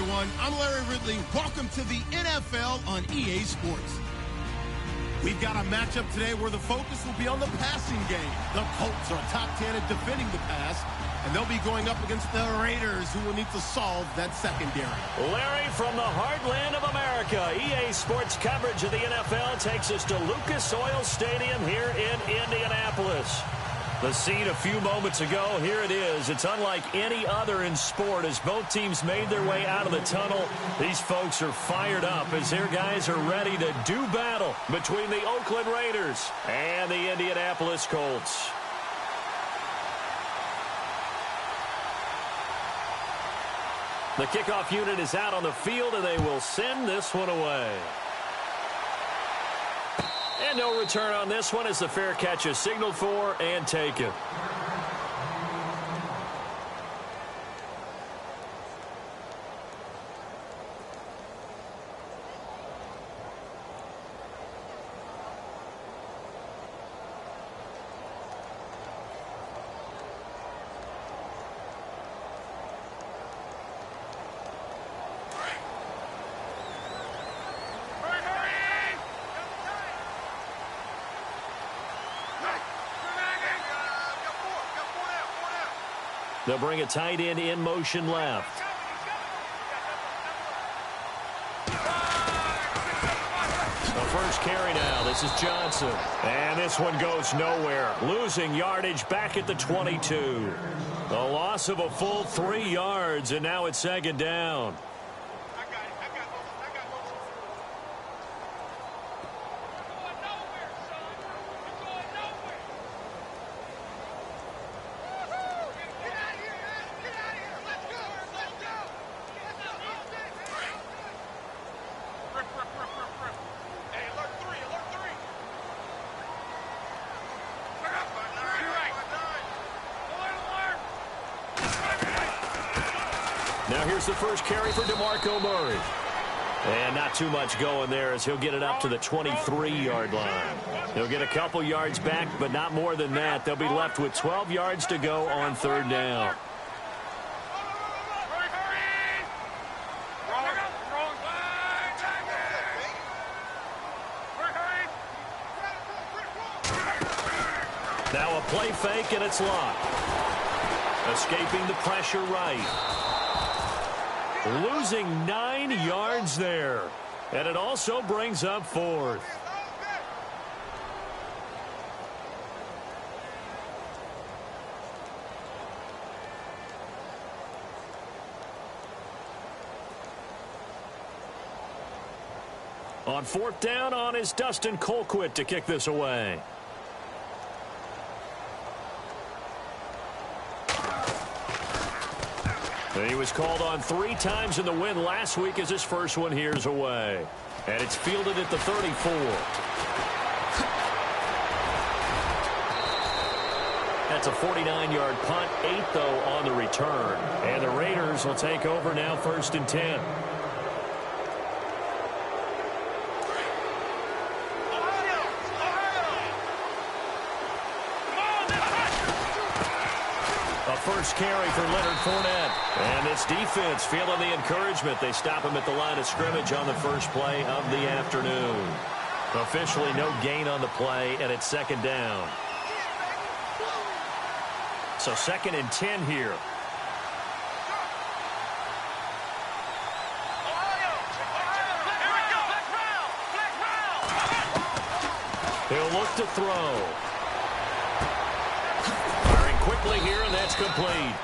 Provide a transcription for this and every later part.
everyone. I'm Larry Ridley. Welcome to the NFL on EA Sports. We've got a matchup today where the focus will be on the passing game. The Colts are top 10 at defending the pass, and they'll be going up against the Raiders, who will need to solve that secondary. Larry, from the heartland of America, EA Sports coverage of the NFL takes us to Lucas Oil Stadium here in Indianapolis. The scene a few moments ago, here it is. It's unlike any other in sport as both teams made their way out of the tunnel. These folks are fired up as their guys are ready to do battle between the Oakland Raiders and the Indianapolis Colts. The kickoff unit is out on the field, and they will send this one away. And no return on this one as the fair catch is signaled for and taken. They'll bring a tight end in motion left. The first carry now. This is Johnson. And this one goes nowhere. Losing yardage back at the 22. A loss of a full 3 yards, and now it's second down. Now here's the first carry for DeMarco Murray. And not too much going there as he'll get it up to the 23-yard line. He'll get a couple yards back, but not more than that. They'll be left with 12 yards to go on third down. Now a play fake, and it's locked. Escaping the pressure right. Losing 9 yards there. And it also brings up fourth. On fourth down on is Dustin Colquitt to kick this away. He was called on 3 times in the win last week as his first one here's away. And it's fielded at the 34. That's a 49-yard punt, 8 though on the return. And the Raiders will take over now, 1st and 10. First carry for Leonard Fournette. And this defense feeling the encouragement. They stop him at the line of scrimmage on the first play of the afternoon. Officially no gain on the play, and it's second down. So 2nd and 10 here. He'll look to throw. Quickly here, and that's complete.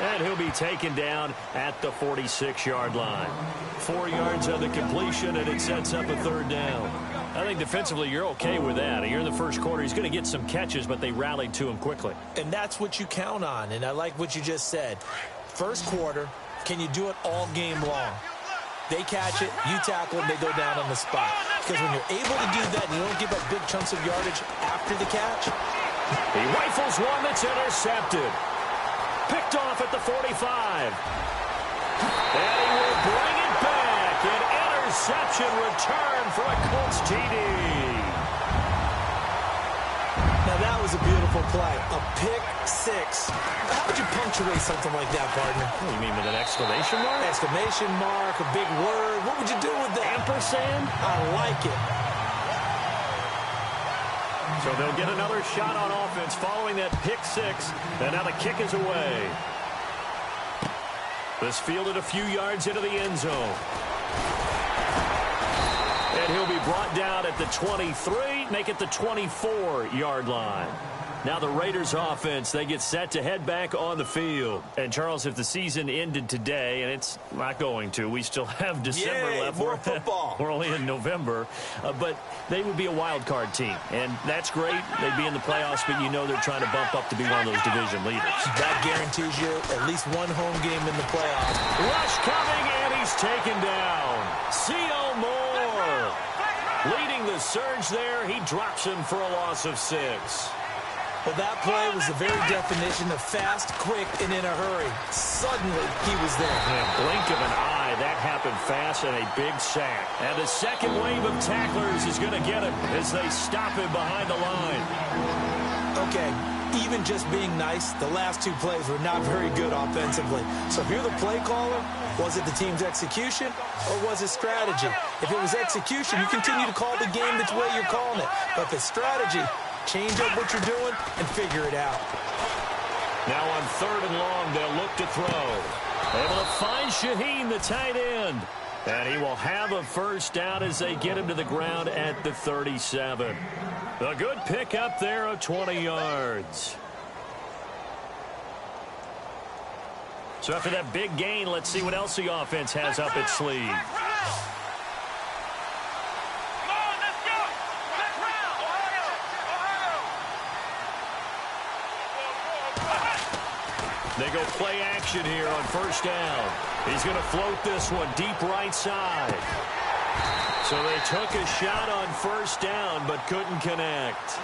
And he'll be taken down at the 46-yard line. 4 yards on the completion, and it sets up a third down. I think defensively you're okay with that. Here in the first quarter, he's going to get some catches, but they rallied to him quickly. And that's what you count on, and I like what you just said. First quarter, can you do it all game long? They catch it, you tackle them, they go down on the spot. Because when you're able to do that and you don't give up big chunks of yardage after the catch, he rifles one that's intercepted. Picked off at the 45. And he will bring it back. An interception return for a Colts TD. Now that was a beautiful play. A pick six. How would you punctuate something like that, partner? You mean with an exclamation mark? Exclamation mark, a big word. What would you do with that? Ampersand? I like it. So they'll get another shot on offense following that pick six. And now the kick is away. This fielded a few yards into the end zone. And he'll be brought down at the 23, make it the 24-yard line. Now the Raiders offense, they get set to head back on the field. And, Charles, if the season ended today, and it's not going to, we still have December left. More football. We're only in November. But they would be a wild card team. And that's great. They'd be in the playoffs, but you know they're trying to bump up to be one of those division leaders. That guarantees you at least one home game in the playoffs. Rush coming, and he's taken down. C.O. Moore leading the surge there. He drops him for a loss of 6. Well, that play was the very definition of fast, quick, and in a hurry. Suddenly, he was there. In a blink of an eye, that happened fast and a big sack. And the second wave of tacklers is going to get him as they stop him behind the line. Okay, even just being nice, the last two plays were not very good offensively. So if you're the play caller, was it the team's execution or was it strategy? If it was execution, you continue to call the game the way you're calling it. But if it's strategy, change up what you're doing and figure it out. Now on 3rd and long, they'll look to throw. Able to find Shaheen, the tight end. And he will have a first down as they get him to the ground at the 37. A good pickup there of 20 yards. So after that big gain, let's see what else the offense has up its sleeve. They go play action here on first down. He's going to float this one deep right side. So they took a shot on first down but couldn't connect.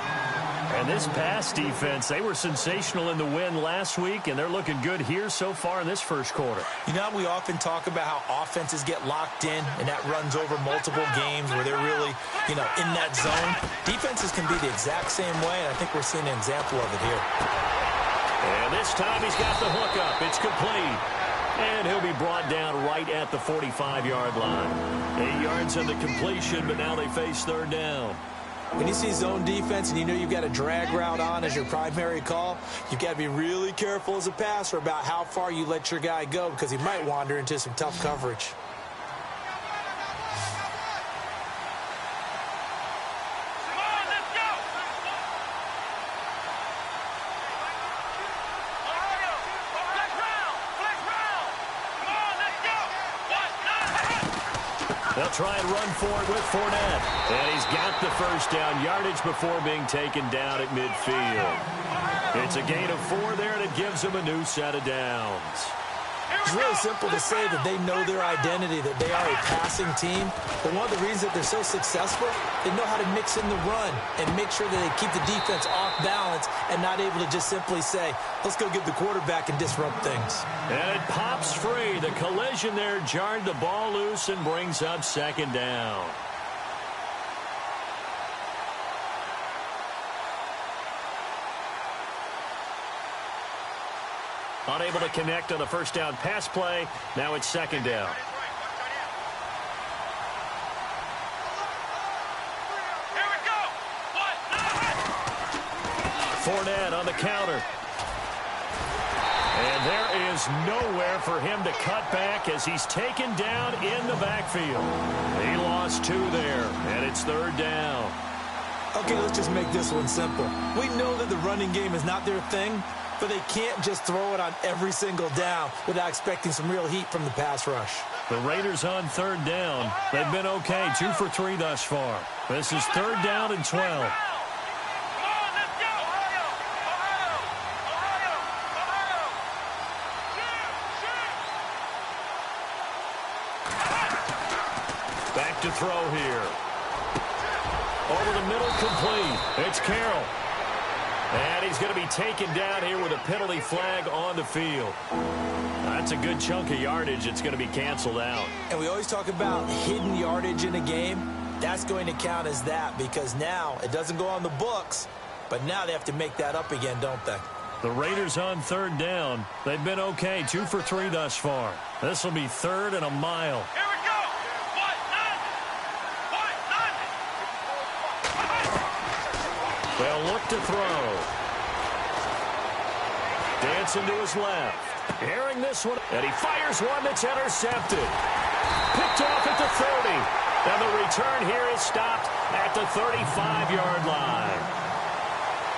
And this pass defense, they were sensational in the win last week, and they're looking good here so far in this first quarter. You know, we often talk about how offenses get locked in, and that runs over multiple games where they're really, in that zone. Defenses can be the exact same way, and I think we're seeing an example of it here. And this time he's got the hook up. It's complete. And he'll be brought down right at the 45-yard line. 8 yards on the completion, but now they face 3rd down. When you see zone defense and you know you've got a drag route on as your primary call, you've got to be really careful as a passer about how far you let your guy go because he might wander into some tough coverage. They'll try and run for it with Fournette. And he's got the first down yardage before being taken down at midfield. It's a gain of 4 there, and it gives them a new set of downs. It's really simple to say that they know their identity, that they are a passing team. But one of the reasons that they're so successful, they know how to mix in the run and make sure that they keep the defense off balance and not able to just simply say, let's go get the quarterback and disrupt things. And it pops free. The collision there jarred the ball loose and brings up 2nd down. Unable to connect on the first down pass play. Now it's 2nd down. Here we go. Fournette on the counter. And there is nowhere for him to cut back as he's taken down in the backfield. He lost 2 there, and it's 3rd down. Okay, let's just make this one simple. We know that the running game is not their thing, but they can't just throw it on every single down without expecting some real heat from the pass rush. The Raiders on 3rd down. They've been okay, 2 for 3 thus far. This is 3rd down and 12. Back to throw here. Over the middle, complete. It's Carroll. And he's going to be taken down here with a penalty flag on the field. That's a good chunk of yardage. It's going to be canceled out. And we always talk about hidden yardage in a game. That's going to count as that because now it doesn't go on the books, But now they have to make that up again, don't they? The Raiders on third down. They've been okay, 2 for 3 thus far. This will be 3rd and a mile. Here we go. They'll look to throw. Dancing to his left. Airing this one. And he fires one that's intercepted. Picked off at the 30. And the return here is stopped at the 35-yard line.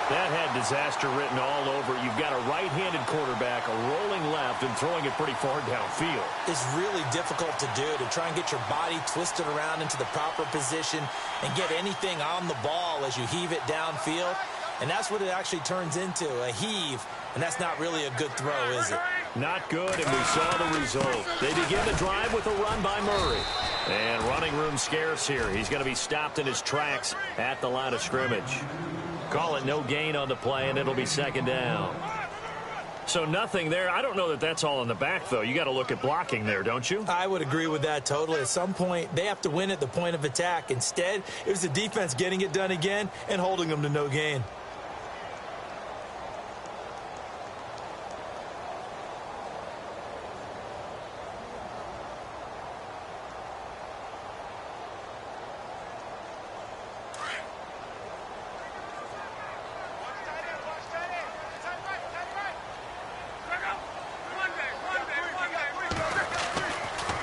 That had disaster written all over it. You've got a right-handed quarterback, a rolling left, and throwing it pretty far downfield. It's really difficult to do, to try and get your body twisted around into the proper position and get anything on the ball as you heave it downfield. And that's what it actually turns into, a heave. And that's not really a good throw, is it? Not good, and we saw the result. They begin the drive with a run by Murray. And running room scarce here. He's going to be stopped in his tracks at the line of scrimmage. Call it no gain on the play, and it'll be 2nd down. So nothing there. I don't know that that's all in the back, though. You got to look at blocking there, don't you? I would agree with that totally. At some point, they have to win at the point of attack. Instead, it was the defense getting it done again and holding them to no gain.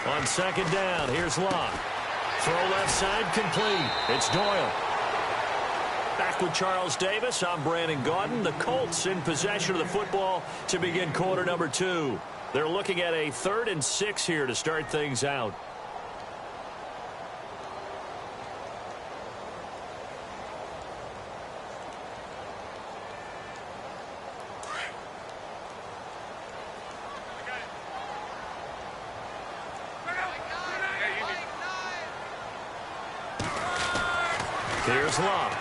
On 2nd down, here's Locke. Throw left side, complete. It's Doyle. Back with Charles Davis. I'm Brandon Gaudin. The Colts in possession of the football to begin quarter number 2. They're looking at a 3rd and 6 here to start things out. Here's Locke.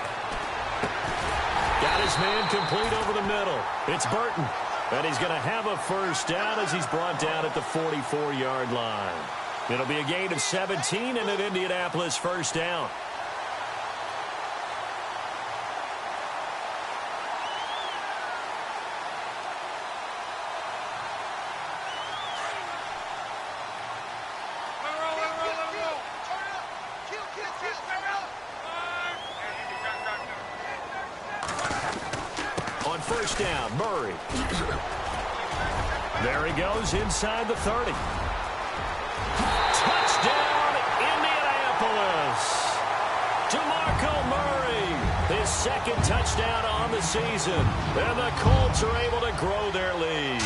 Got his man complete over the middle. It's Burton. And he's going to have a first down as he's brought down at the 44-yard line. It'll be a gain of 17 and an Indianapolis first down. On first down, Murray. There he goes inside the 30. Touchdown, Indianapolis. DeMarco Murray, his 2nd touchdown on the season. And the Colts are able to grow their lead.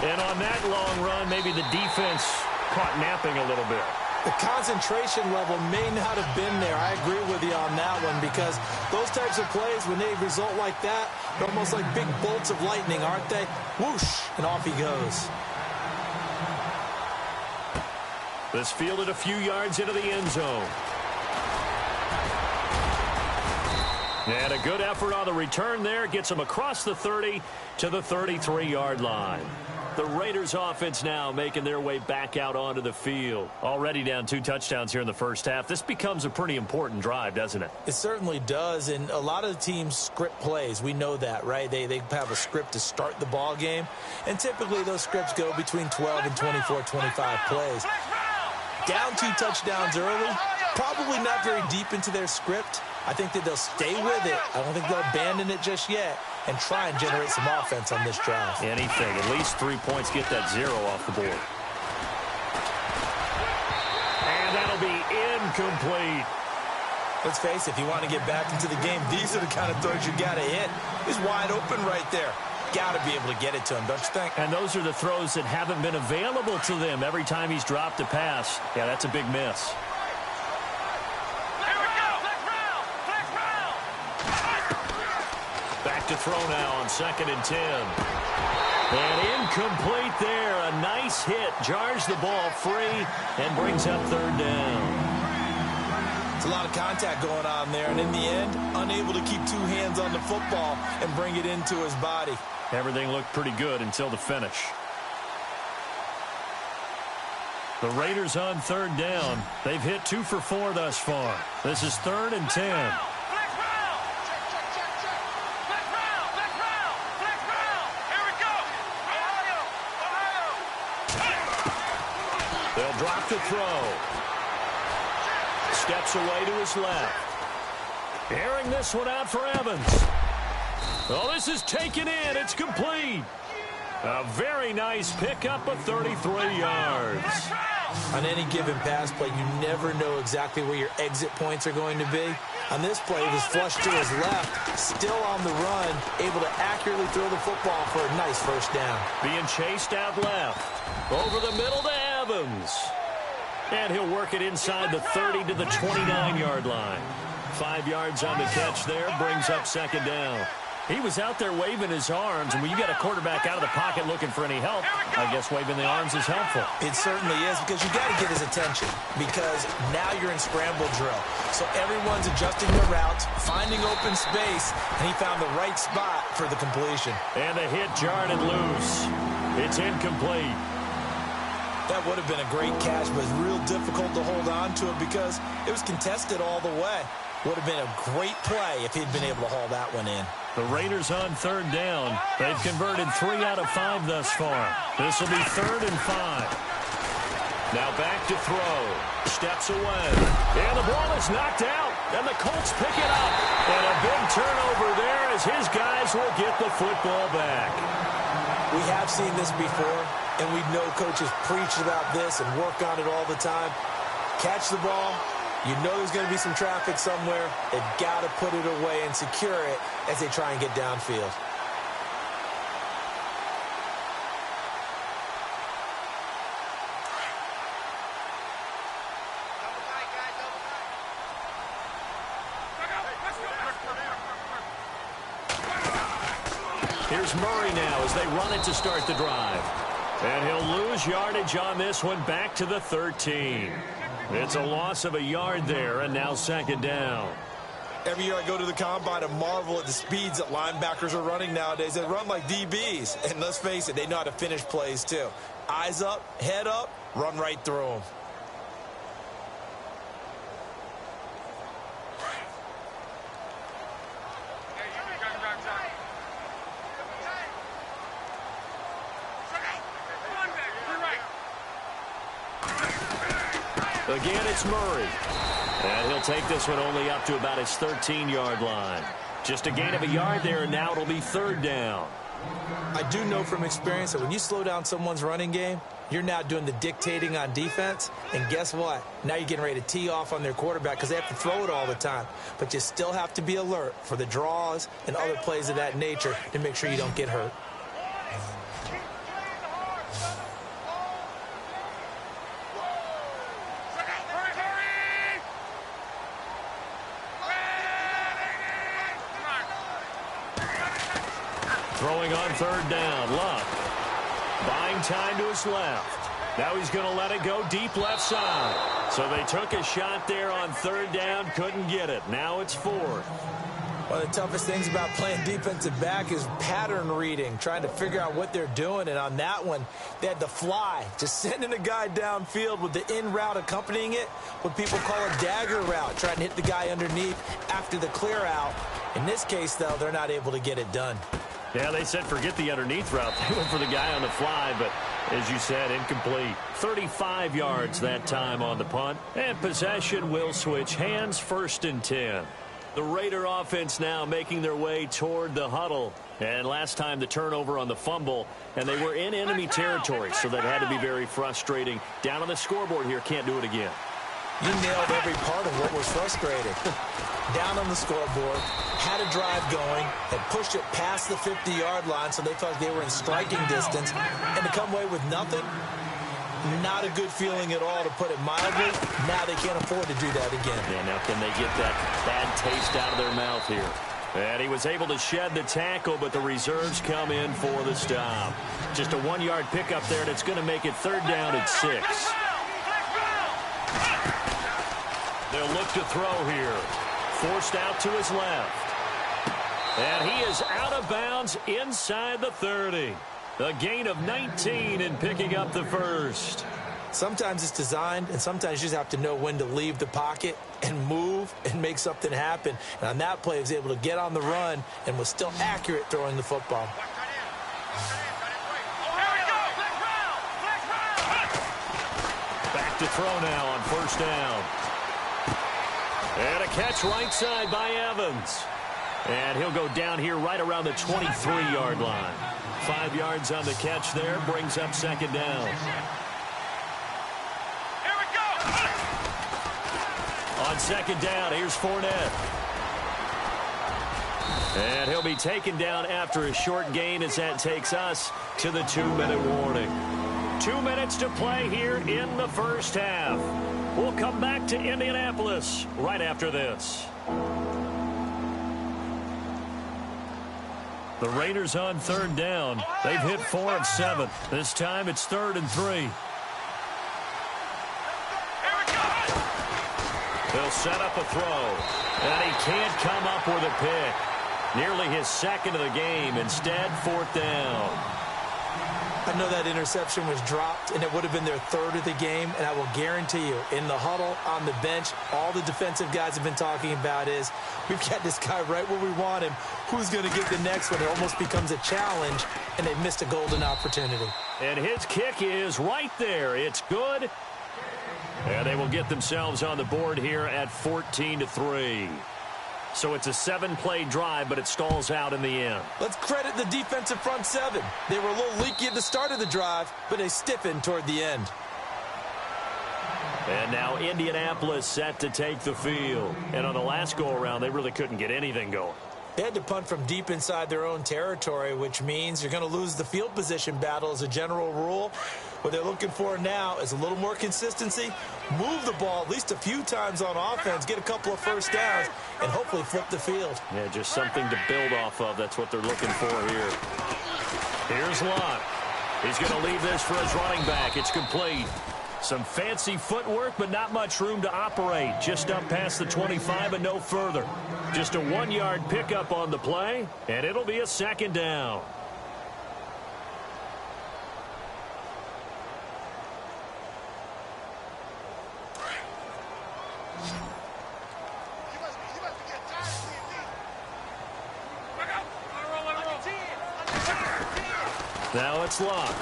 And on that long run, maybe the defense caught napping a little bit. The concentration level may not have been there. I agree with you on that one, because those types of plays, when they result like that, they're almost like big bolts of lightning, aren't they? Whoosh, and off he goes. This fielded a few yards into the end zone. And a good effort on the return there. Gets him across the 30 to the 33-yard line. The Raiders offense now making their way back out onto the field. Already down 2 touchdowns here in the first half. This becomes a pretty important drive, doesn't it? It certainly does, and a lot of the teams script plays. We know that, right? They have a script to start the ball game, and typically those scripts go between 12 and 24, 25 plays. Down 2 touchdowns early, probably not very deep into their script. I think that they'll stay with it. I don't think they'll abandon it just yet and try and generate some offense on this drive. Anything. At least 3 points. Get that 0 off the board. And that'll be incomplete. Let's face it, if you want to get back into the game, these are the kind of throws you got to hit. He's wide open right there. Got to be able to get it to him, don't you think? And those are the throws that haven't been available to them every time he's dropped a pass. Yeah, that's a big miss. Back to throw now on 2nd and 10. And incomplete there. A nice hit. Jars the ball free and brings up 3rd down. It's a lot of contact going on there. And in the end, unable to keep 2 hands on the football and bring it into his body. Everything looked pretty good until the finish. The Raiders on 3rd down. They've hit 2 for 4 thus far. This is 3rd and 10. They'll drop the throw. Steps away to his left. Airing this one out for Evans. Oh, this is taken in. It's complete. A very nice pickup of 33 yards. On any given pass play, you never know exactly where your exit points are going to be. On this play, he was flushed to his left, still on the run, able to accurately throw the football for a nice first down. Being chased out left. Over the middle to Evans. And he'll work it inside the 30 to the 29-yard line. 5 yards on the catch there, brings up second down. He was out there waving his arms, and when you got a quarterback out of the pocket looking for any help, I guess waving the arms is helpful. It certainly is, because you got to get his attention, because now you're in scramble drill. So everyone's adjusting their routes, finding open space, and he found the right spot for the completion. And the hit jarred and loose. It's incomplete. That would have been a great catch, but it's real difficult to hold on to it because it was contested all the way. Would have been a great play if he'd been able to haul that one in. The Raiders on third down. They've converted 3 out of 5 thus far. This will be 3rd and 5. Now back to throw. Steps away. And the ball is knocked out. And the Colts pick it up. And a big turnover there as his guys will get the football back. We have seen this before, and we know coaches preach about this and work on it all the time. Catch the ball. You know there's going to be some traffic somewhere. They've got to put it away and secure it as they try and get downfield. Here's Murray now as they run it to start the drive. And he'll lose yardage on this one back to the 13. It's a loss of a yard there, and now second down. Every year I go to the combine and marvel at the speeds that linebackers are running nowadays. They run like DBs. And let's face it, they know how to finish plays too. Eyes up, head up, run right through them. Again, it's Murray. And he'll take this one only up to about his 13-yard line. Just a gain of a yard there, and now it'll be 3rd down. I do know from experience that when you slow down someone's running game, you're now doing the dictating on defense. And guess what? Now you're getting ready to tee off on their quarterback because they have to throw it all the time. But you still have to be alert for the draws and other plays of that nature to make sure you don't get hurt. Throwing on 3rd down, Luck. Buying time to his left. Now he's going to let it go deep left side. So they took a shot there on 3rd down, couldn't get it. Now it's 4th. One of the toughest things about playing defensive back is pattern reading, trying to figure out what they're doing. And on that one, they had to fly, just sending a guy downfield with the in route accompanying it, what people call a dagger route, trying to hit the guy underneath after the clear out. In this case, though, they're not able to get it done. Yeah, they said forget the underneath route. They went for the guy on the fly, but as you said, incomplete. 35 yards that time on the punt. And possession will switch hands, 1st and 10. The Raider offense now making their way toward the huddle. And last time the turnover on the fumble, and they were in enemy territory, so that had to be very frustrating. Down on the scoreboard here, can't do it again. You nailed every part of what was frustrating. Down on the scoreboard, had a drive going, had pushed it past the 50-yard line, so they thought they were in striking distance, and to come away with nothing, not a good feeling at all, to put it mildly. Now they can't afford to do that again. Yeah, now can they get that bad taste out of their mouth here? And he was able to shed the tackle, but the reserves come in for the stop. Just a 1-yard pickup there, and it's going to make it 3rd down at 6. They'll look to throw here. Forced out to his left. And he is out of bounds inside the 30. A gain of 19 in picking up the first. Sometimes it's designed, and sometimes you just have to know when to leave the pocket and move and make something happen. And on that play, he was able to get on the run and was still accurate throwing the football. Back to throw now on first down. And a catch right side by Evans. And he'll go down here right around the 23-yard line. 5 yards on the catch there, brings up second down. Here we go. On second down, here's Fournette. And he'll be taken down after a short gain as that takes us to the 2-minute warning. 2 minutes to play here in the first half. We'll come back to Indianapolis right after this. The Raiders on third down. They've hit 4 of 7. This time it's 3rd and 3. They'll set up a throw. And he can't come up with a pick. Nearly his second of the game. Instead, 4th down. I know that interception was dropped, and it would have been their 3rd of the game, and I will guarantee you, in the huddle, on the bench, all the defensive guys have been talking about is, we've got this guy right where we want him. Who's going to get the next one? It almost becomes a challenge, and they missed a golden opportunity. And his kick is right there. It's good. And they will get themselves on the board here at 14-3. So it's a 7-play drive, but it stalls out in the end. Let's credit the defensive front 7. They were a little leaky at the start of the drive, but they stiffened toward the end. And now Indianapolis set to take the field. And on the last go-around, they really couldn't get anything going. They had to punt from deep inside their own territory, which means you're going to lose the field position battle as a general rule. What they're looking for now is a little more consistency, move the ball at least a few times on offense, get a couple of first downs, and hopefully flip the field. Yeah, just something to build off of. That's what they're looking for here. Here's Locke. He's going to leave this for his running back. It's complete. Some fancy footwork, but not much room to operate. Just up past the 25 and no further. Just a 1-yard pickup on the play, and it'll be a second down. Now it's Locke.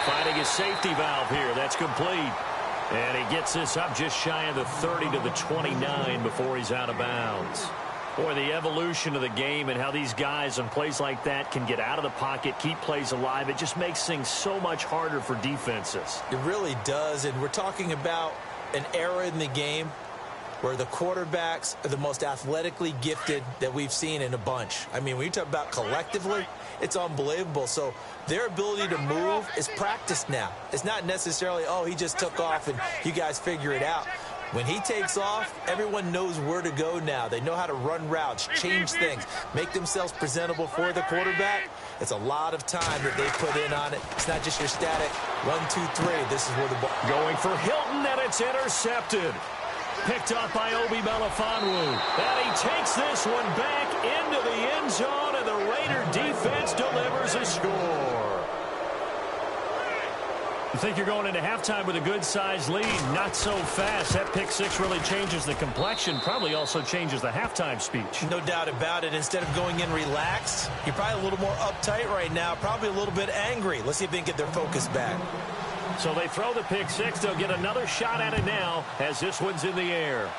Finding his safety valve here. That's complete. And he gets this up just shy of the 30 to the 29 before he's out of bounds. Boy, the evolution of the game and how these guys on plays like that can get out of the pocket, keep plays alive, it just makes things so much harder for defenses. It really does, and we're talking about an era in the game where the quarterbacks are the most athletically gifted that we've seen in a bunch. I mean, when you talk about collectively, it's unbelievable. So their ability to move is practiced now. It's not necessarily, oh, he just took off and you guys figure it out. When he takes off, everyone knows where to go now. They know how to run routes, change things, make themselves presentable for the quarterback. It's a lot of time that they put in on it. It's not just your static 1, 2, 3. This is where the ball. Going for Hilton, and it's intercepted. Picked up by Obi Melifonwu. And he takes this one back into the end zone, and the Raider defense delivers a score. You think you're going into halftime with a good-sized lead. Not so fast. That pick six really changes the complexion. Probably also changes the halftime speech. No doubt about it. Instead of going in relaxed, you're probably a little more uptight right now. Probably a little bit angry. Let's see if they can get their focus back. So they throw the pick six. They'll get another shot at it now as this one's in the air.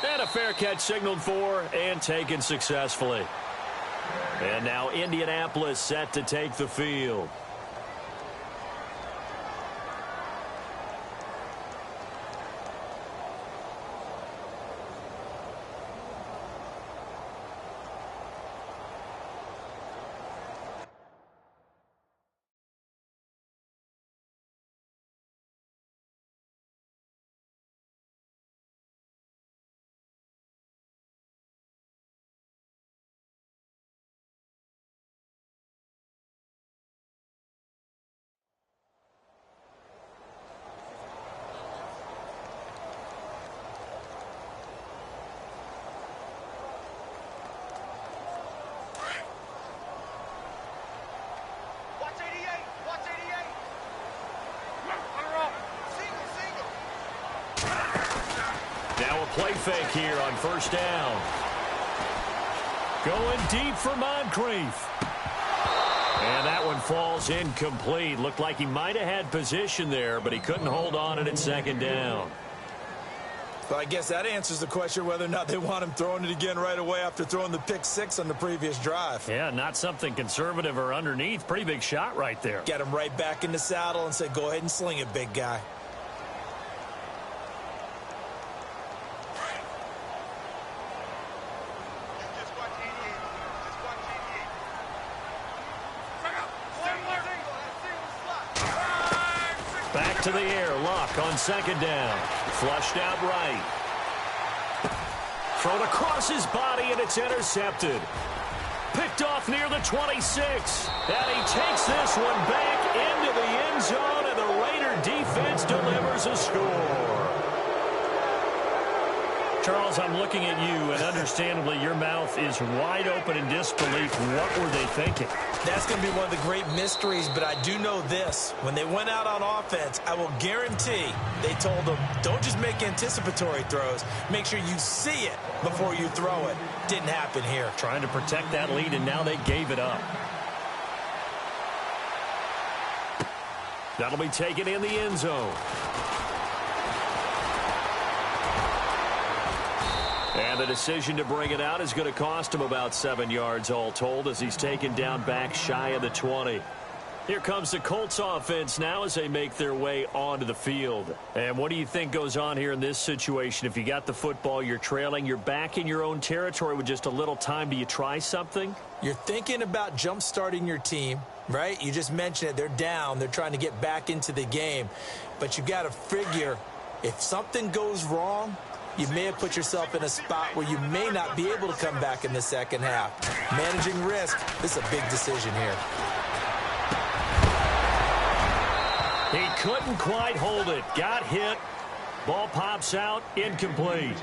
And a fair catch signaled for and taken successfully. And now Indianapolis set to take the field. Play fake here on first down. Going deep for Moncrief. And that one falls incomplete. Looked like he might have had position there, but he couldn't hold on at second down. Well, I guess that answers the question whether or not they want him throwing it again right away after throwing the pick six on the previous drive. Yeah, not something conservative or underneath. Pretty big shot right there. Get him right back in the saddle and say, go ahead and sling it, big guy. Back to the air. Luck on second down. Flushed out right. Thrown across his body, and it's intercepted. Picked off near the 26. And he takes this one back into the end zone, and the Raider defense delivers a score. Charles, I'm looking at you, and understandably, your mouth is wide open in disbelief. What were they thinking? That's going to be one of the great mysteries, but I do know this. When they went out on offense, I will guarantee they told them, don't just make anticipatory throws. Make sure you see it before you throw it. Didn't happen here. Trying to protect that lead, and now they gave it up. That'll be taken in the end zone. And the decision to bring it out is going to cost him about 7 yards all told as he's taken down back shy of the 20. Here comes the Colts offense now as they make their way onto the field. And what do you think goes on here in this situation? If you got the football, you're trailing, you're back in your own territory with just a little time. Do you try something? You're thinking about jump-starting your team, right? You just mentioned it. They're down. They're trying to get back into the game. But you got to figure if something goes wrong, you may have put yourself in a spot where you may not be able to come back in the second half. Managing risk, this is a big decision here. He couldn't quite hold it. Got hit. Ball pops out. Incomplete.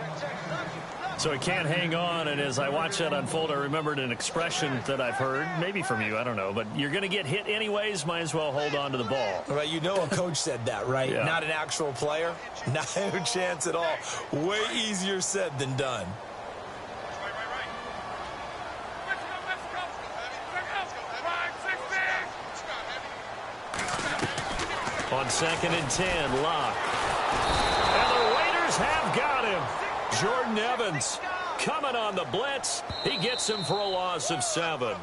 So he can't hang on, and as I watch that unfold, I remembered an expression that I've heard, maybe from you, I don't know, but you're going to get hit anyways, might as well hold on to the ball. Well, you know a coach said that, right? Yeah. Not an actual player. Not a chance at all. Way easier said than done. On 2nd and 10, Locke. And the Raiders have got him. Jordan Evans coming on the blitz. He gets him for a loss of 7.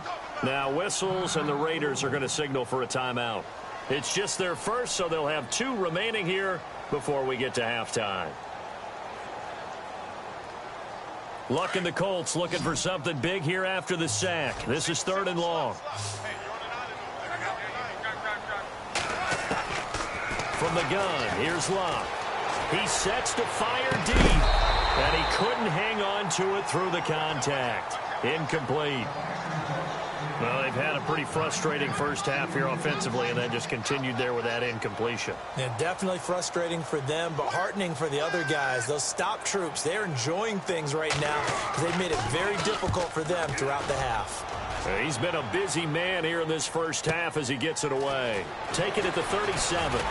Now whistles, and the Raiders are going to signal for a timeout. It's just their first, so they'll have 2 remaining here before we get to halftime. Luck and the Colts looking for something big here after the sack. This is 3rd and long. From the gun, here's Luck. He sets to fire deep. And he couldn't hang on to it through the contact. Incomplete. Well, they've had a pretty frustrating first half here offensively, and then just continued there with that incompletion. Yeah, definitely frustrating for them, but heartening for the other guys. Those stop troops, they're enjoying things right now because they've made it very difficult for them throughout the half. He's been a busy man here in this first half as he gets it away. Take it at the 37.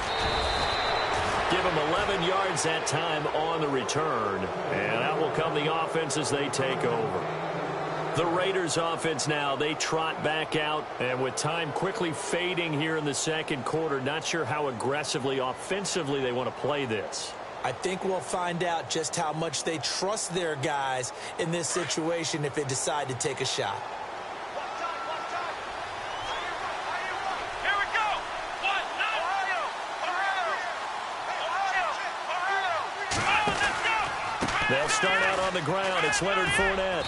Give him 11 yards that time on the return. And out will come the offense as they take over. The Raiders offense now, they trot back out. And with time quickly fading here in the second quarter, not sure how aggressively, offensively they want to play this. I think we'll find out just how much they trust their guys in this situation if they decide to take a shot. They'll start out on the ground. It's Leonard Fournette.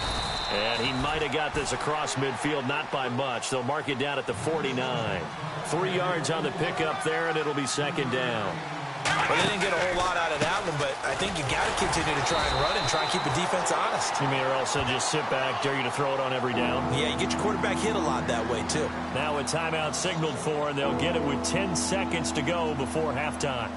And he might have got this across midfield, not by much. They'll mark it down at the 49. 3 yards on the pickup there, and it'll be 2nd down. Well, they didn't get a whole lot out of that one, but I think you got to continue to try and run and try and keep the defense honest. You mean, or else they'll just sit back, dare you to throw it on every down? Yeah, you get your quarterback hit a lot that way, too. Now a timeout signaled for, and they'll get it with 10 seconds to go before halftime.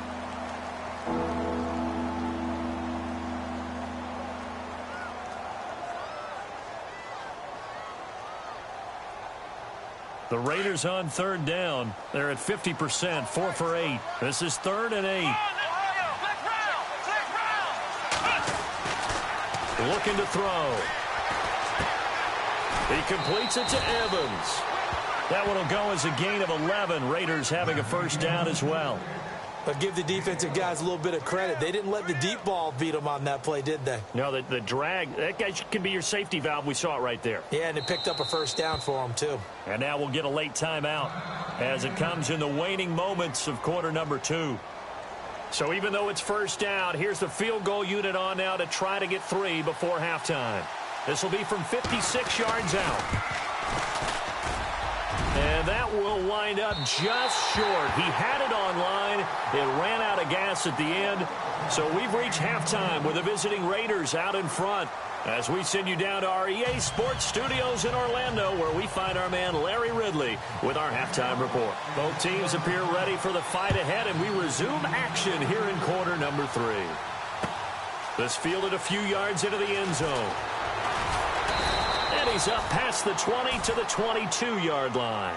The Raiders on 3rd down. They're at 50%, 4 for 8. This is 3rd and 8. Looking to throw. He completes it to Evans. That one will go as a gain of 11. Raiders having a first down as well. But give the defensive guys a little bit of credit. They didn't let the deep ball beat them on that play, did they? No, the drag, that guy can be your safety valve. We saw it right there. Yeah, and it picked up a first down for them, too. And now we'll get a late timeout as it comes in the waning moments of quarter number 2. So even though it's first down, here's the field goal unit on now to try to get 3 before halftime. This will be from 56 yards out. And that will wind up just short. He had it on line. It ran out of gas at the end. So we've reached halftime with the visiting Raiders out in front as we send you down to our EA Sports Studios in Orlando, where we find our man Larry Ridley with our halftime report. Both teams appear ready for the fight ahead, and we resume action here in quarter number 3. This fielded a few yards into the end zone. And he's up past the 20 to the 22-yard line.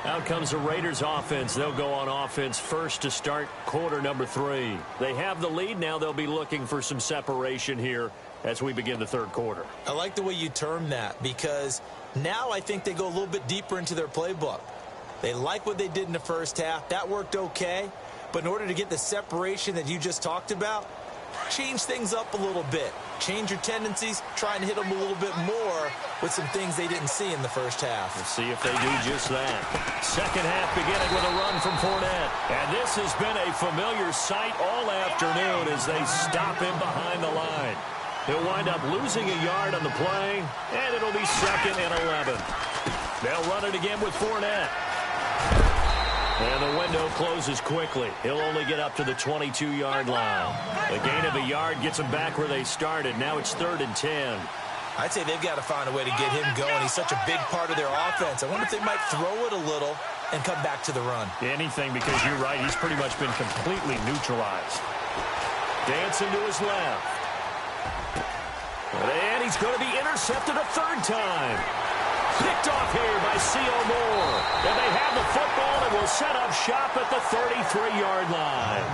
Out comes the Raiders offense. They'll go on offense first to start quarter number 3. They have the lead. Now they'll be looking for some separation here as we begin the third quarter. I like the way you term that, because now I think they go a little bit deeper into their playbook. They like what they did in the first half. That worked okay. But in order to get the separation that you just talked about, change things up a little bit. Change your tendencies. Try and hit them a little bit more with some things they didn't see in the first half. We'll see if they do just that. Second half beginning with a run from Fournette. And this has been a familiar sight all afternoon as they stop him behind the line. He'll wind up losing a yard on the play, and it'll be 2nd and 11. They'll run it again with Fournette. And the window closes quickly. He'll only get up to the 22-yard line. A gain of a yard gets them back where they started. Now it's 3rd and 10. I'd say they've got to find a way to get him going. He's such a big part of their offense. I wonder if they might throw it a little and come back to the run. Anything, because you're right. He's pretty much been completely neutralized. Dancing to his left. And he's going to be intercepted a 3rd time. Picked off here by C.O. Moore. And they have the football and will set up shop at the 33-yard line.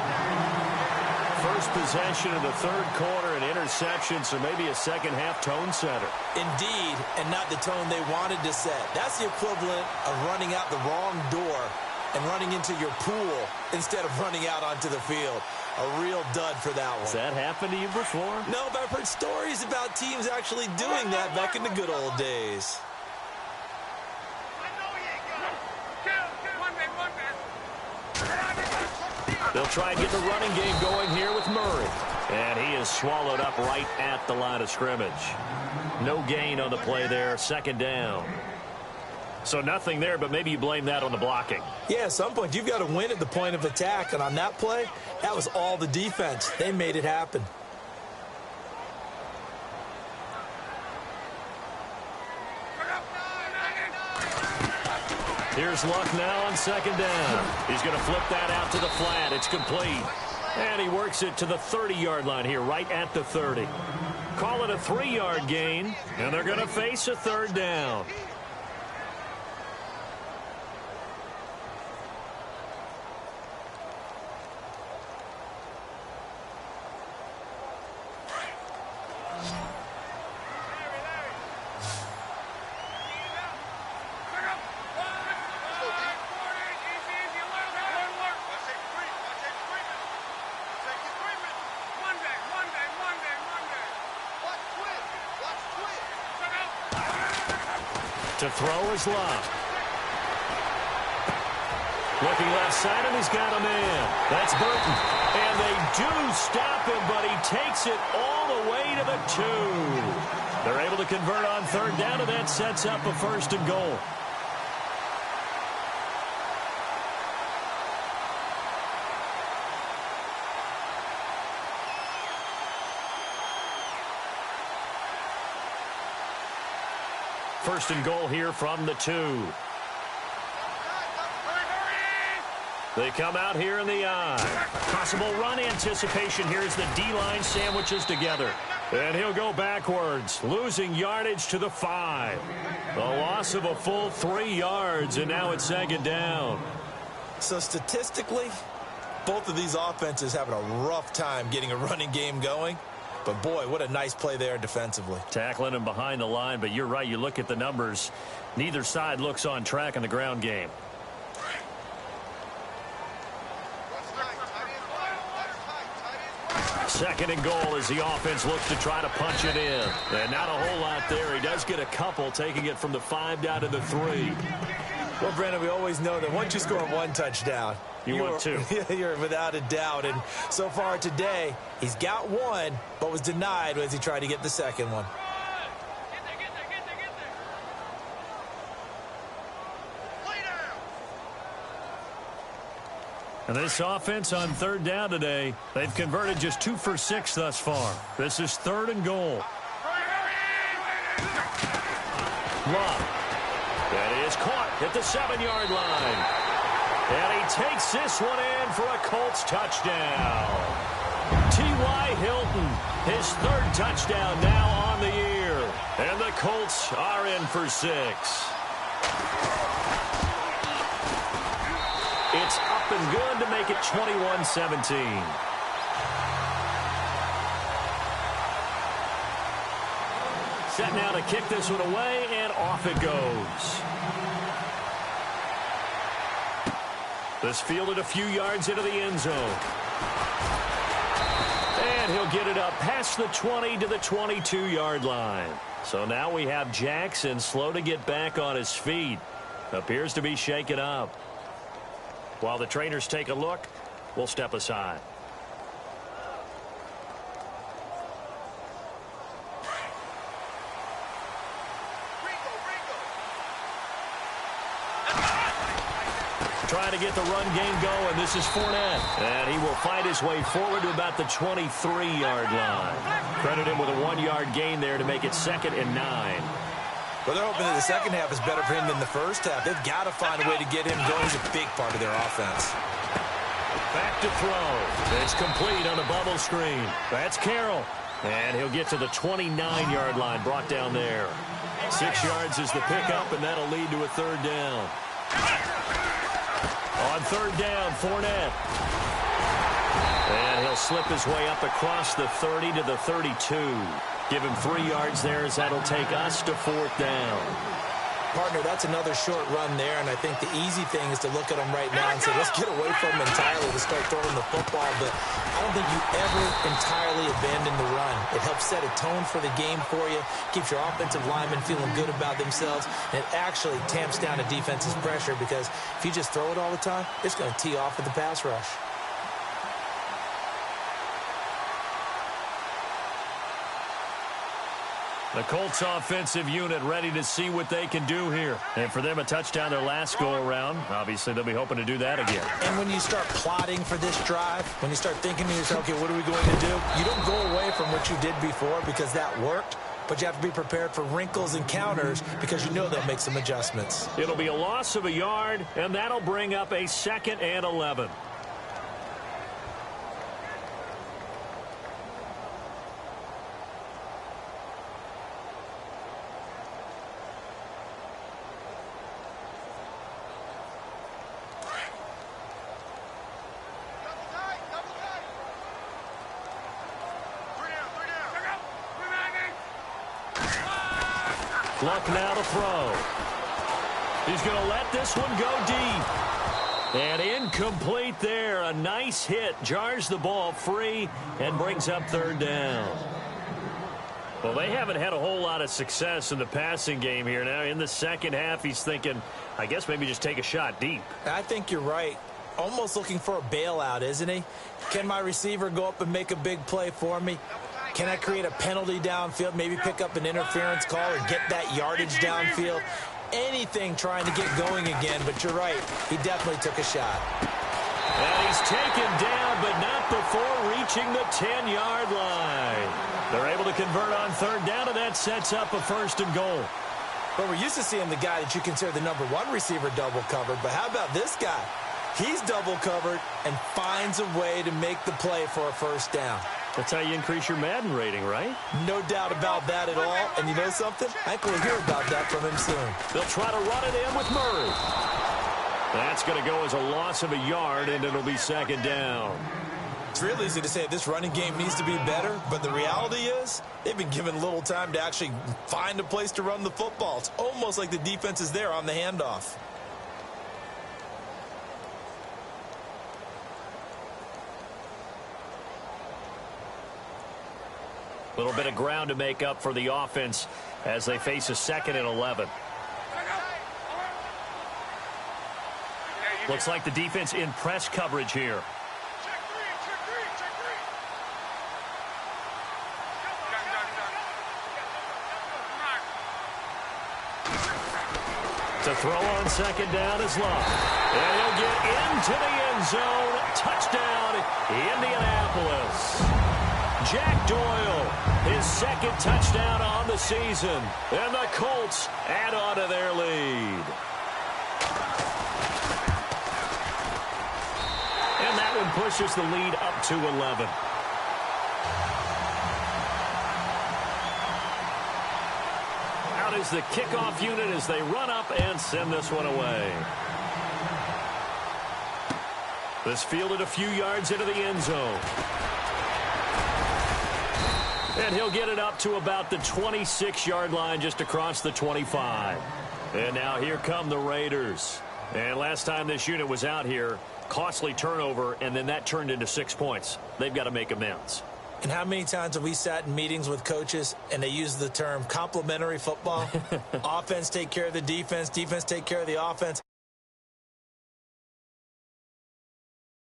First possession of the third quarter, an interception, so maybe a second-half tone setter. Indeed, and not the tone they wanted to set. That's the equivalent of running out the wrong door and running into your pool instead of running out onto the field. A real dud for that one. Has that happened to you before? No, but I've heard stories about teams actually doing that back in the good old days. They'll try and get the running game going here with Murray. And he is swallowed up right at the line of scrimmage. No gain on the play there, 2nd down. So nothing there, but maybe you blame that on the blocking. Yeah, at some point you've got to win at the point of attack. And on that play, that was all the defense. They made it happen. Here's Luck now on 2nd down. He's going to flip that out to the flat. It's complete. And he works it to the 30-yard line here, right at the 30. Call it a 3-yard gain, and they're going to face a 3rd down. To throw is Luck. Looking left side, and he's got a man. That's Burton. And they do stop him, but he takes it all the way to the 2. They're able to convert on 3rd down, and that sets up a 1st and goal. First and goal here from the 2. They come out here in the eye. Possible run anticipation here as the D-line sandwiches together. And he'll go backwards, losing yardage to the 5. The loss of a full 3 yards, and now it's 2nd down. So statistically, both of these offenses having a rough time getting a running game going. But, boy, what a nice play there defensively. Tackling him behind the line, but you're right. You look at the numbers. Neither side looks on track in the ground game. Second and goal as the offense looks to try to punch it in. And not a whole lot there. He does get a couple, taking it from the 5 down to the 3. Well, Brandon, we always know that once you score 1 touchdown, you want 2. You're without a doubt. And so far today, he's got 1, but was denied as he tried to get the second one. And this offense on 3rd down today, they've converted just 2 for 6 thus far. This is 3rd and goal. Love. That is caught at the 7-yard line. And he takes this one in for a Colts touchdown. T.Y. Hilton, his 3rd touchdown now on the year. And the Colts are in for 6. It's up and good to make it 21-17. Set now to kick this one away, and off it goes. This fielded a few yards into the end zone. And he'll get it up past the 20 to the 22-yard line. So now we have Jackson slow to get back on his feet. Appears to be shaken up. While the trainers take a look, we'll step aside. Trying to get the run game going. This is Fournette. And he will fight his way forward to about the 23-yard line. Credit him with a 1-yard gain there to make it 2nd and 9. Well, they're hoping that the second half is better for him than the first half. They've got to find a way to get him going. He's a big part of their offense. Back to throw. It's complete on a bubble screen. That's Carroll. And he'll get to the 29-yard line, brought down there. 6 yards is the pickup, and that'll lead to a 3rd down. On 3rd down, Fournette. And he'll slip his way up across the 30 to the 32. Give him 3 yards there as that'll take us to 4th down. Partner, that's another short run there, and I think the easy thing is to look at him right now and say, let's get away from him entirely to start throwing the football, but I don't think you ever entirely abandon the run. It helps set a tone for the game for you, keeps your offensive linemen feeling good about themselves, and it actually tamps down a defense's pressure because if you just throw it all the time, it's going to tee off with the pass rush. The Colts offensive unit ready to see what they can do here. And for them, a touchdown their last go-around. Obviously, they'll be hoping to do that again. And when you start plotting for this drive, when you start thinking to yourself, okay, what are we going to do? You don't go away from what you did before because that worked, but you have to be prepared for wrinkles and counters because you know they'll make some adjustments. It'll be a loss of a yard, and that'll bring up a 2nd and 11. Luck now to throw. He's going to let this one go deep. And incomplete there. A nice hit. Jars the ball free and brings up 3rd down. Well, they haven't had a whole lot of success in the passing game here. Now, in the second half, he's thinking, I guess maybe just take a shot deep. I think you're right. Almost looking for a bailout, isn't he? Can my receiver go up and make a big play for me? Can I create a penalty downfield, maybe pick up an interference call or get that yardage downfield? Anything trying to get going again, but you're right. He definitely took a shot. And he's taken down, but not before reaching the 10-yard line. They're able to convert on 3rd down, and that sets up a 1st and goal. Well, we're used to seeing the guy that you consider the #1 receiver double covered, but how about this guy? He's double covered and finds a way to make the play for a 1st down. That's how you increase your Madden rating, right? No doubt about that at all. And you know something? I think we'll hear about that from him soon. They'll try to run it in with Murray. That's going to go as a loss of a yard, and it'll be 2nd down. It's real easy to say this running game needs to be better, but the reality is they've been given little time to actually find a place to run the football. It's almost like the defense is there on the handoff. A little bit of ground to make up for the offense as they face a 2nd and 11. Looks like the defense in press coverage here. To throw on 2nd down is Love. And he'll get into the end zone. Touchdown, Indianapolis. Jack Doyle, his 2nd touchdown on the season. And the Colts add on to their lead. And that one pushes the lead up to 11. Out is the kickoff unit as they run up and send this one away. This fielded a few yards into the end zone. And he'll get it up to about the 26-yard line just across the 25. And now here come the Raiders. And last time this unit was out here, costly turnover, and then that turned into 6 points. They've got to make amends. And how many times have we sat in meetings with coaches and they use the term complementary football? Offense take care of the defense, defense take care of the offense.